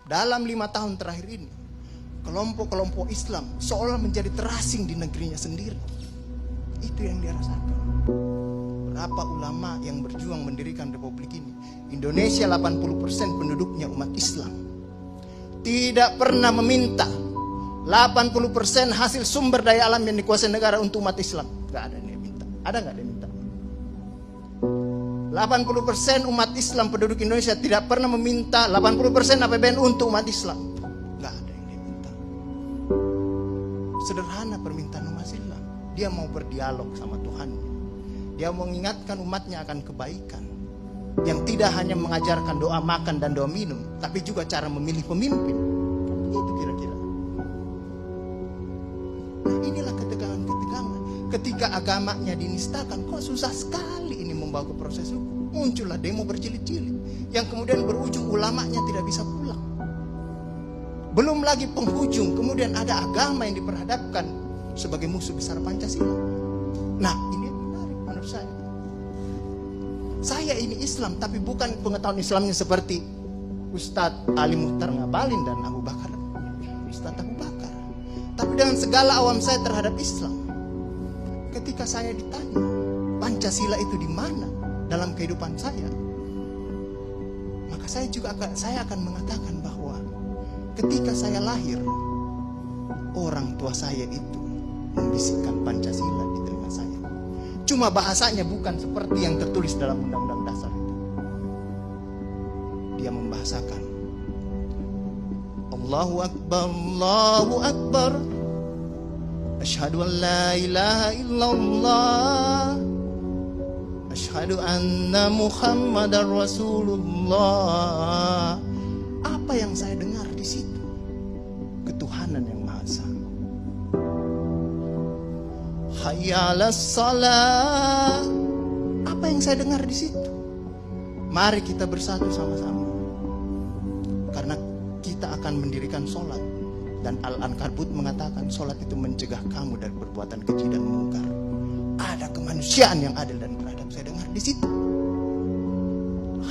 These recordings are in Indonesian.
dalam 5 tahun terakhir ini, kelompok-kelompok Islam seolah menjadi terasing di negerinya sendiri. Itu yang dia rasakan. Berapa ulama yang berjuang mendirikan republik ini? Indonesia 80% penduduknya umat Islam. Tidak pernah meminta 80% hasil sumber daya alam yang dikuasai negara untuk umat Islam. Gak ada yang minta. Ada gak yang minta? 80% umat Islam penduduk Indonesia tidak pernah meminta 80% APBN untuk umat Islam. Gak ada yang dia minta. Sederhana permintaan umat Islam. Dia mau berdialog sama Tuhan. Dia mengingatkan umatnya akan kebaikan. Yang tidak hanya mengajarkan doa makan dan doa minum, tapi juga cara memilih pemimpin. Itu kira-kira. Nah, inilah ketegangan-ketegangan. Ketika agamanya dinistakan, kok susah sekali ini membawa ke proses hukum. Muncullah demo berjilid-jilid, yang kemudian berujung ulamanya tidak bisa pulang. Belum lagi penghujung, kemudian ada agama yang diperhadapkan sebagai musuh besar Pancasila. Nah, ini yang menarik menurut saya. Saya ini Islam, tapi bukan pengetahuan Islamnya seperti Ustadz Ali Muhtar Ngabalin dan Abu Bakar, Ustadz Abu Bakar. Tapi dengan segala awam saya terhadap Islam, ketika saya ditanya Pancasila itu di mana dalam kehidupan saya, maka saya akan mengatakan bahwa ketika saya lahir, orang tua saya itu membisikkan Pancasila di telinga saya. Cuma bahasanya bukan seperti yang tertulis dalam Undang-Undang Dasar itu. Dia membahasakan Allahu Akbar, Allahu Akbar, Asyhadu an la ilaha illallah, Asyhadu anna Muhammadar Rasulullah. Apa yang saya dengar di situ? Ketuhanan yang Maha Esa. Hayya 'alas shalah. Apa yang saya dengar di situ? Mari kita bersatu sama-sama. Karena kita akan mendirikan sholat. Dan Al-Ankabut mengatakan sholat itu mencegah kamu dari perbuatan keji dan mungkar. Ada kemanusiaan yang adil dan beradab. Saya dengar di situ.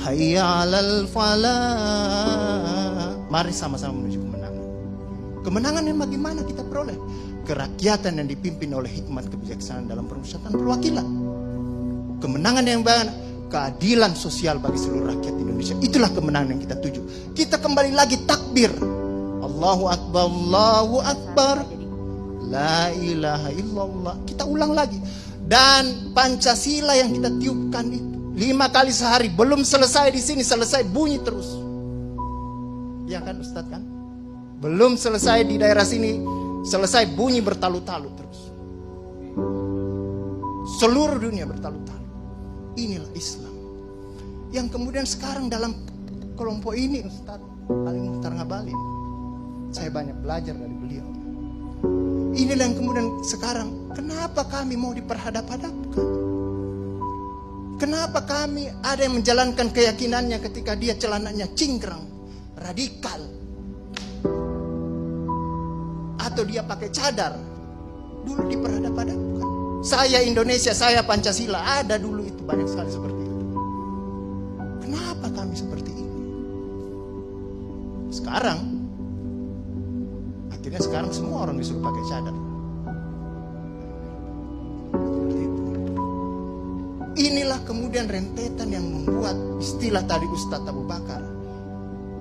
Hayya 'alal falah. Mari sama-sama menuju kemenangan. Kemenangan yang bagaimana kita peroleh? Kerakyatan yang dipimpin oleh hikmat kebijaksanaan dalam permusyawaratan perwakilan. Kemenangan yang bagaimana? Keadilan sosial bagi seluruh rakyat Indonesia. Itulah kemenangan yang kita tuju. Kita kembali lagi takbir. Allahu Akbar, Allahu Akbar, la ilaha illallah. Kita ulang lagi. Dan Pancasila yang kita tiupkan itu 5 kali sehari, belum selesai di sini, selesai bunyi terus. Ya kan Ustadz kan? Belum selesai di daerah sini, selesai bunyi bertalu-talu terus. Seluruh dunia bertalu-talu. Inilah Islam. Yang kemudian sekarang dalam kelompok ini Ustadz Ali Muhtar Ngabalin, saya banyak belajar dari beliau. Inilah yang kemudian sekarang, kenapa kami mau diperhadap-hadapkan? Kenapa kami ada yang menjalankan keyakinannya ketika dia celananya cingkrang, radikal, atau dia pakai cadar, dulu diperhadap-hadapkan. Saya Indonesia, saya Pancasila, ada dulu itu banyak sekali seperti itu. Kenapa kami seperti ini? Akhirnya sekarang semua orang disuruh pakai cadar. Inilah kemudian rentetan yang membuat istilah tadi Ustadz Abu Bakar,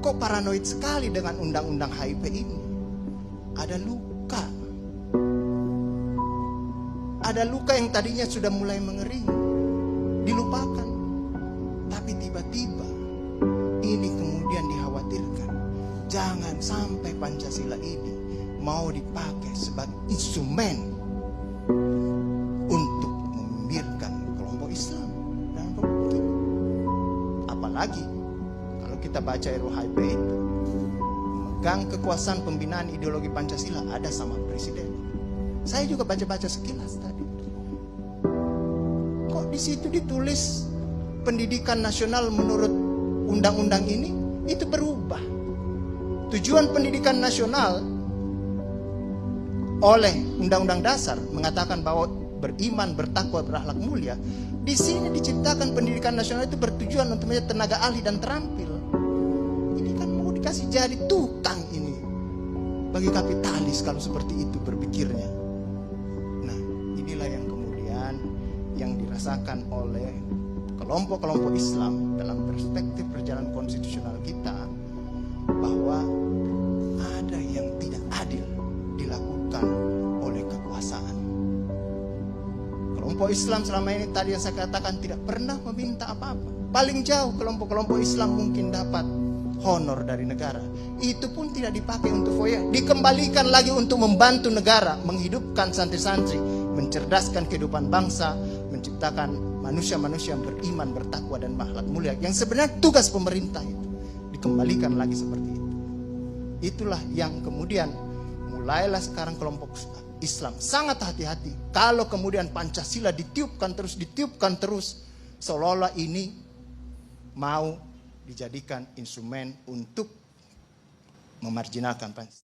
kok paranoid sekali dengan undang-undang HIP ini. Ada luka. Ada luka yang tadinya sudah mulai mengering, dilupakan. Tapi tiba-tiba ini kemudian dikhawatirkan. Jangan sampai Pancasila ini mau dipakai sebagai instrumen untuk membibirkan kelompok Islam dan kelompok ini. Apalagi kalau kita baca RUU-HIP itu, memegang kekuasaan pembinaan ideologi Pancasila ada sama presiden. Saya juga baca-baca sekilas tadi. Kok di situ ditulis pendidikan nasional menurut undang-undang ini itu berubah. Tujuan pendidikan nasional oleh Undang-Undang Dasar mengatakan bahwa beriman, bertakwa, berakhlak mulia. Di sini diciptakan pendidikan nasional itu bertujuan untuk menjadi tenaga ahli dan terampil. Ini kan mau dikasih jadi tukang ini bagi kapitalis kalau seperti itu berpikirnya. Nah, inilah yang kemudian yang dirasakan oleh kelompok-kelompok Islam dalam perspektif perjalanan konstitusional kita, bahwa ada yang tidak adil dilakukan oleh kekuasaan. Kelompok Islam selama ini tadi yang saya katakan tidak pernah meminta apa-apa. Paling jauh kelompok-kelompok Islam mungkin dapat honor dari negara. Itu pun tidak dipakai untuk foya, dikembalikan lagi untuk membantu negara, menghidupkan santri-santri, mencerdaskan kehidupan bangsa, menciptakan manusia-manusia yang beriman, bertakwa dan akhlak mulia. Yang sebenarnya tugas pemerintah itu dikembalikan lagi seperti itu. Itulah yang kemudian mulailah sekarang kelompok Islam sangat hati-hati kalau kemudian Pancasila ditiupkan terus, seolah-olah ini mau dijadikan instrumen untuk memarjinalkan Pancasila.